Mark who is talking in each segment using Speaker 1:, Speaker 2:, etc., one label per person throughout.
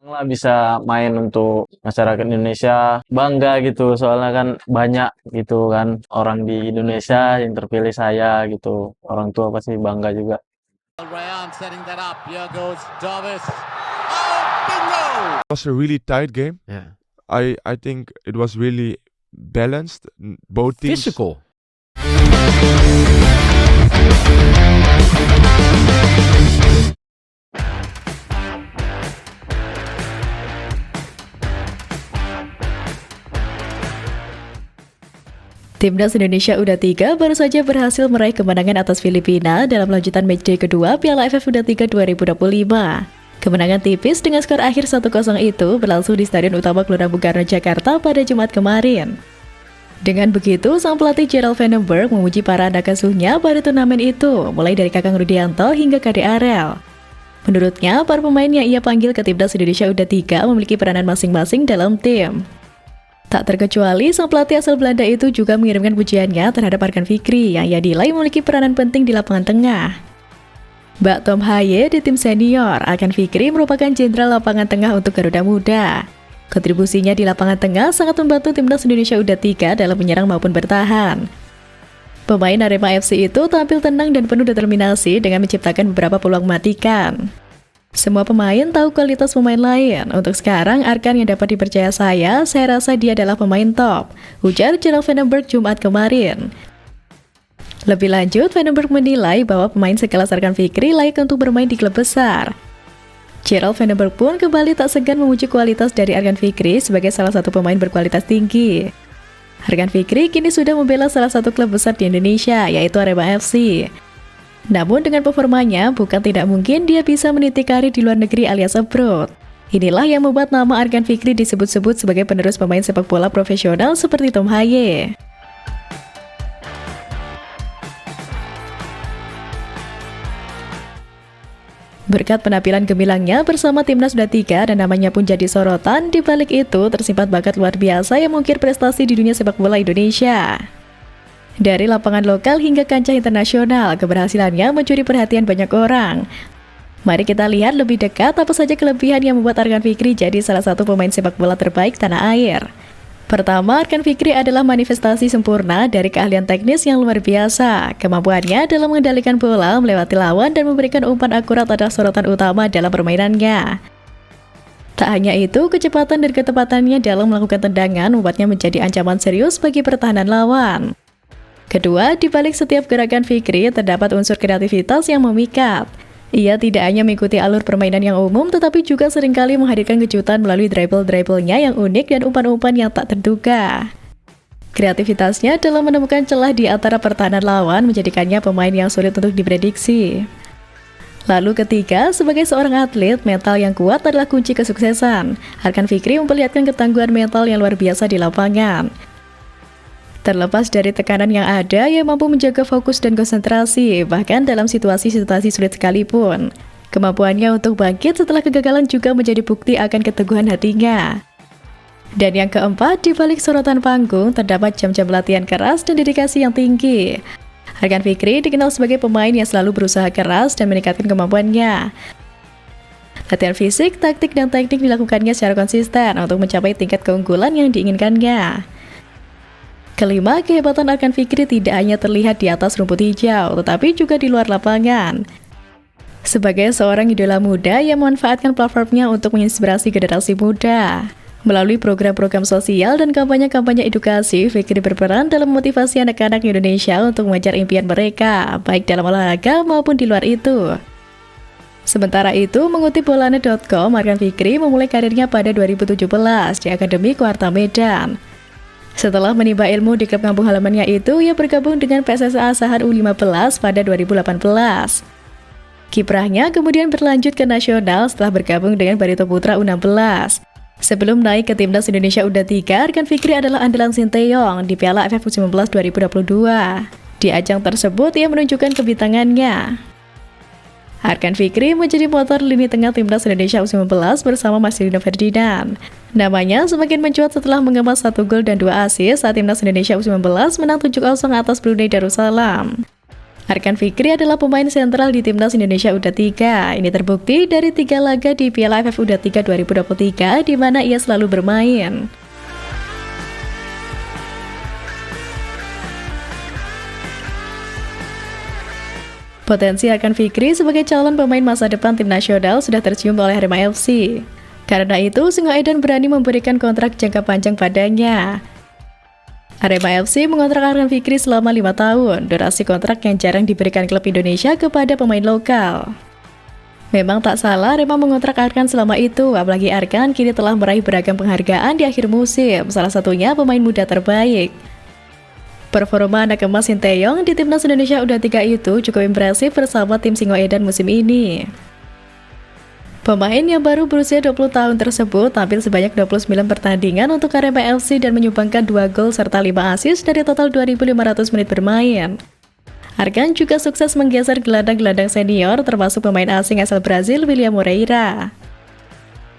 Speaker 1: lah bisa main untuk masyarakat Indonesia bangga gitu soalnya kan banyak gitu kan orang di Indonesia yang terpilih saya gitu orang tua pasti bangga juga.
Speaker 2: Rayan setting that up. Here goes Davis. Oh, bingo!
Speaker 3: It was a really tight game.
Speaker 4: Yeah.
Speaker 3: I think it was really balanced. Both teams.
Speaker 4: Physical.
Speaker 5: Timnas Indonesia U23 baru saja berhasil meraih kemenangan atas Filipina dalam lanjutan matchday kedua Piala AFF U23 2025. Kemenangan tipis dengan skor akhir 1-0 itu berlangsung di Stadion Utama Gelora Bung Karno, Jakarta pada Jumat kemarin. Dengan begitu, sang pelatih Gerald Vandenberg memuji para anak asuhnya pada turnamen itu, mulai dari Kakang Rudianto hingga Kade Arel. Menurutnya, para pemain yang ia panggil ke Timnas Indonesia U23 memiliki peranan masing-masing dalam tim. Tak terkecuali, sang pelatih asal Belanda itu juga mengirimkan pujiannya terhadap Arkan Fikri yang ia nilai memiliki peranan penting di lapangan tengah. Bak Tom Haye di tim senior, Arkan Fikri merupakan jenderal lapangan tengah untuk Garuda Muda. Kontribusinya di lapangan tengah sangat membantu Timnas Indonesia U23 dalam menyerang maupun bertahan. Pemain Arema FC itu tampil tenang dan penuh determinasi dengan menciptakan beberapa peluang mematikan. Semua pemain tahu kualitas pemain lain. Untuk sekarang, Arkan yang dapat dipercaya saya rasa dia adalah pemain top, ujar Gerald Vandenberg Jumat kemarin. Lebih lanjut, Vandenberg menilai bahwa pemain sekelas Arkan Fikri layak untuk bermain di klub besar. Gerald Vandenberg pun kembali tak segan memuji kualitas dari Arkan Fikri sebagai salah satu pemain berkualitas tinggi. Arkan Fikri kini sudah membela salah satu klub besar di Indonesia, yaitu Arema FC. Namun dengan performanya, bukan tidak mungkin dia bisa meniti karir di luar negeri alias abroad. Inilah yang membuat nama Arkan Fikri disebut-sebut sebagai penerus pemain sepak bola profesional seperti Tom Haye. Berkat penampilan gemilangnya bersama Timnas U23 dan namanya pun jadi sorotan, di balik itu tersimpan bakat luar biasa yang mengukir prestasi di dunia sepak bola Indonesia. Dari lapangan lokal hingga kancah internasional, keberhasilannya mencuri perhatian banyak orang. Mari kita lihat lebih dekat apa saja kelebihan yang membuat Arkan Fikri jadi salah satu pemain sepak bola terbaik tanah air. Pertama, Arkan Fikri adalah manifestasi sempurna dari keahlian teknis yang luar biasa. Kemampuannya dalam mengendalikan bola, melewati lawan, dan memberikan umpan akurat adalah sorotan utama dalam permainannya. Tak hanya itu, kecepatan dan ketepatannya dalam melakukan tendangan membuatnya menjadi ancaman serius bagi pertahanan lawan. Kedua, di balik setiap gerakan Fikri terdapat unsur kreativitas yang memikat. Ia tidak hanya mengikuti alur permainan yang umum, tetapi juga seringkali menghadirkan kejutan melalui dribble-dribblenya yang unik dan umpan-umpan yang tak terduga. Kreativitasnya dalam menemukan celah di antara pertahanan lawan menjadikannya pemain yang sulit untuk diprediksi. Lalu ketiga, sebagai seorang atlet, mental yang kuat adalah kunci kesuksesan. Arkan Fikri memperlihatkan ketangguhan mental yang luar biasa di lapangan. Terlepas dari tekanan yang ada, ia mampu menjaga fokus dan konsentrasi, bahkan dalam situasi-situasi sulit sekalipun. Kemampuannya untuk bangkit setelah kegagalan juga menjadi bukti akan keteguhan hatinya. Dan yang keempat, di balik sorotan panggung, terdapat jam-jam latihan keras dan dedikasi yang tinggi. Arkan Fikri dikenal sebagai pemain yang selalu berusaha keras dan meningkatkan kemampuannya. Latihan fisik, taktik, dan teknik dilakukannya secara konsisten untuk mencapai tingkat keunggulan yang diinginkannya. Kelima, kehebatan Arkan Fikri tidak hanya terlihat di atas rumput hijau, tetapi juga di luar lapangan. Sebagai seorang idola muda yang memanfaatkan platformnya untuk menginspirasi generasi muda. Melalui program-program sosial dan kampanye-kampanye edukasi, Fikri berperan dalam memotivasi anak-anak Indonesia untuk mengejar impian mereka, baik dalam olahraga maupun di luar itu. Sementara itu, mengutip Bolana.com, Arkan Fikri memulai karirnya pada 2017 di Akademi Kuarta Medan. Setelah menimba ilmu di klub kampung halamannya itu, ia bergabung dengan PSSA Asahan U15 pada 2018. Kiprahnya kemudian berlanjut ke nasional setelah bergabung dengan Barito Putra U16. Sebelum naik ke Timnas Indonesia U23, Arkan Fikri adalah andalan Sinteyong di Piala AFF U19 2022. Di ajang tersebut, ia menunjukkan kebintangannya. Arkan Fikri menjadi motor lini tengah Timnas Indonesia U19 bersama Marcelino Ferdinand. Namanya semakin mencuat setelah mengemas 1 gol dan 2 assist saat Timnas Indonesia U19 menang 7-0 atas Brunei Darussalam. Arkan Fikri adalah pemain sentral di Timnas Indonesia U23. Ini terbukti dari 3 laga di Piala AFF U23 2023 di mana ia selalu bermain. Potensi Arkan Fikri sebagai calon pemain masa depan tim nasional sudah tercium oleh Arema FC. Karena itu, Singoedan berani memberikan kontrak jangka panjang padanya. Arema FC mengontrak Arkan Fikri selama 5 tahun, durasi kontrak yang jarang diberikan klub Indonesia kepada pemain lokal. Memang tak salah Arema mengontrak Arkan selama itu, apalagi Arkan kini telah meraih beragam penghargaan di akhir musim, salah satunya pemain muda terbaik. Performa anak emas Sinteyong di Timnas Indonesia U23 itu cukup impresif bersama tim Singoedan musim ini. Pemain yang baru berusia 20 tahun tersebut tampil sebanyak 29 pertandingan untuk Arema FC dan menyumbangkan 2 gol serta 5 assist dari total 2.500 menit bermain. Arkan juga sukses menggeser gelandang-gelandang senior termasuk pemain asing asal Brazil William Moreira.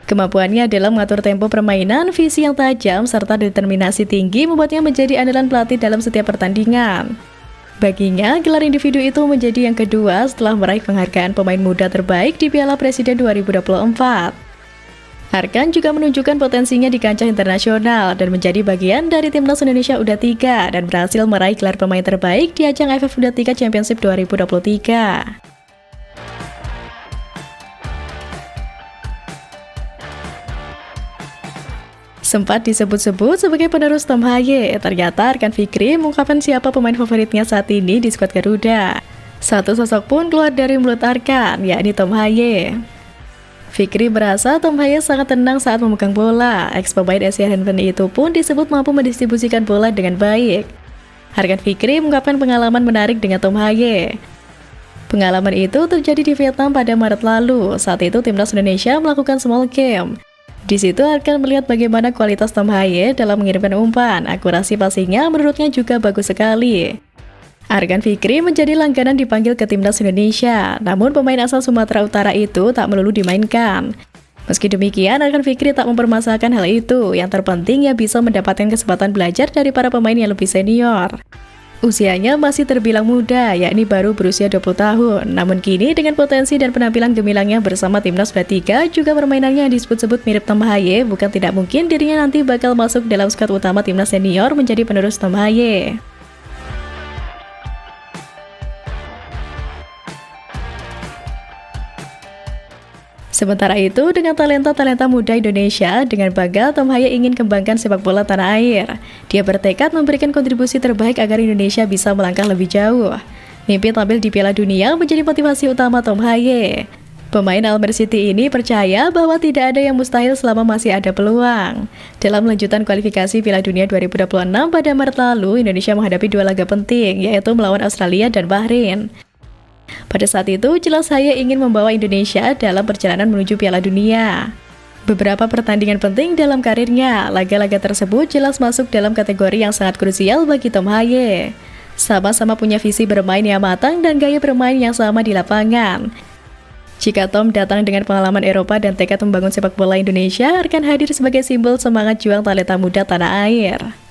Speaker 5: Kemampuannya dalam mengatur tempo permainan, visi yang tajam, serta determinasi tinggi membuatnya menjadi andalan pelatih dalam setiap pertandingan. Baginya, gelar individu itu menjadi yang kedua setelah meraih penghargaan pemain muda terbaik di Piala Presiden 2024. Arkan juga menunjukkan potensinya di kancah internasional dan menjadi bagian dari Timnas Indonesia U23 dan berhasil meraih gelar pemain terbaik di ajang AFF U23 Championship 2023. Sempat disebut-sebut sebagai penerus Tom Haye, ternyata Arkan Fikri mengungkapkan siapa pemain favoritnya saat ini di skuad Garuda. Satu sosok pun keluar dari mulut Arkan, yakni Tom Haye. Fikri merasa Tom Haye sangat tenang saat memegang bola. Ex-pemain Asian Handball itu pun disebut mampu mendistribusikan bola dengan baik. Arkan Fikri mengungkapkan pengalaman menarik dengan Tom Haye. Pengalaman itu terjadi di Vietnam pada Maret lalu. Saat itu Timnas Indonesia melakukan small game. Di situ Arkan melihat bagaimana kualitas Tom Haye dalam mengirimkan umpan. Akurasi passingnya menurutnya juga bagus sekali. Arkan Fikri menjadi langganan dipanggil ke Timnas Indonesia. Namun pemain asal Sumatera Utara itu tak melulu dimainkan. Meski demikian, Arkan Fikri tak mempermasalahkan hal itu. Yang terpenting ia bisa mendapatkan kesempatan belajar dari para pemain yang lebih senior. Usianya masih terbilang muda, yakni baru berusia 20 tahun. Namun kini dengan potensi dan penampilan gemilangnya bersama Timnas U23, juga permainannya disebut-sebut mirip Tom Haye, bukan tidak mungkin dirinya nanti bakal masuk dalam skuad utama Timnas senior menjadi penerus Tom Haye. Sementara itu, dengan talenta-talenta muda Indonesia, dengan bangga Tom Haye ingin kembangkan sepak bola tanah air. Dia bertekad memberikan kontribusi terbaik agar Indonesia bisa melangkah lebih jauh. Mimpi tampil di Piala Dunia menjadi motivasi utama Tom Haye. Pemain Almer City ini percaya bahwa tidak ada yang mustahil selama masih ada peluang. Dalam lanjutan kualifikasi Piala Dunia 2026 pada Maret lalu, Indonesia menghadapi 2 laga penting, yaitu melawan Australia dan Bahrain. Pada saat itu, jelas Haye ingin membawa Indonesia dalam perjalanan menuju Piala Dunia. Beberapa pertandingan penting dalam karirnya, laga-laga tersebut jelas masuk dalam kategori yang sangat krusial bagi Tom Haye. Sama-sama punya visi bermain yang matang dan gaya bermain yang sama di lapangan. Jika Tom datang dengan pengalaman Eropa dan tekad membangun sepak bola Indonesia, akan hadir sebagai simbol semangat juang talenta muda tanah air.